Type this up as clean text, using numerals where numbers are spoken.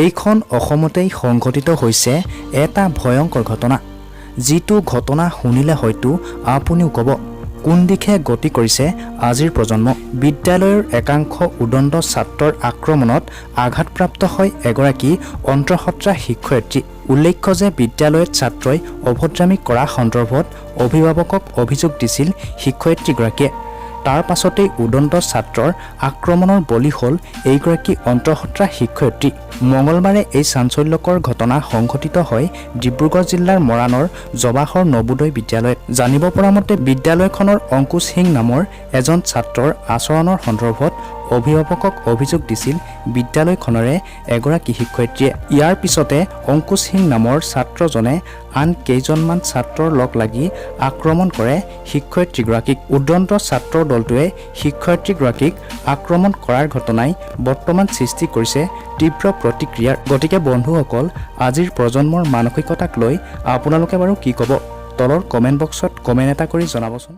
এইখন অসমতেই সংঘটিত হৈছে এটা ভয়ংকৰ ঘটনা, যিটো ঘটনা শুনিলে হয়তো আপুনিও ক'ব কোন দিশে গতি কৰিছে আজিৰ প্ৰজন্ম। বিদ্যালয়ৰ একাংশ উদণ্ড ছাত্ৰৰ আক্ৰমণত আঘাতপ্ৰাপ্ত হয় এগৰাকী অন্তঃসত্ত্বা শিক্ষয়িত্ৰী। উল্লেখ্য যে বিদ্যালয়ত ছাত্ৰই অভদ্ৰামী কৰা সন্দৰ্ভত অভিভাৱকক অভিযোগ দিছিল শিক্ষয়িত্ৰীগৰাকীয়ে। তাৰ পাছতেই উদণ্ড ছাত্ৰৰ আক্ৰমণৰ বলি হ'ল এইগৰাকী অন্তঃসত্ত্বা শিক্ষয়িত্ৰী। মঙলবাৰে এই চাঞ্চল্যকৰ ঘটনা সংঘটিত হয় ডিব্ৰুগড় জিলাৰ মৰাণৰ জৱাহৰ নবোদয় বিদ্যালয়ত। জানিব পৰা মতে বিদ্যালয়খনৰ অংকুশ সিং নামৰ এজন ছাত্ৰৰ আচৰণৰ সন্দৰ্ভত অভিভাৱকক অভিযোগ দিছিল বিদ্যালয়খনৰে এগৰাকী শিক্ষয়িত্ৰীয়ে। ইয়াৰ পিছতে অংকুশ সিং নামৰ ছাত্ৰজনে আন কেইজনমান ছাত্ৰৰ লগ লাগি আক্ৰমণ কৰে শিক্ষয়িত্ৰীগৰাকীক। উদণ্ড ছাত্ৰৰ দলটোৱে শিক্ষয়িত্ৰীগৰাকীক আক্ৰমণ কৰাৰ ঘটনাই বৰ্তমান সৃষ্টি কৰিছে তীব্ৰ প্ৰতিক্ৰিয়াৰ। গতিকে বন্ধুসকল, আজিৰ প্ৰজন্মৰ মানসিকতাক লৈ আপোনালোকে বাৰু কি ক'ব? তলৰ কমেণ্ট বক্সত কমেণ্ট এটা কৰি জনাবচোন।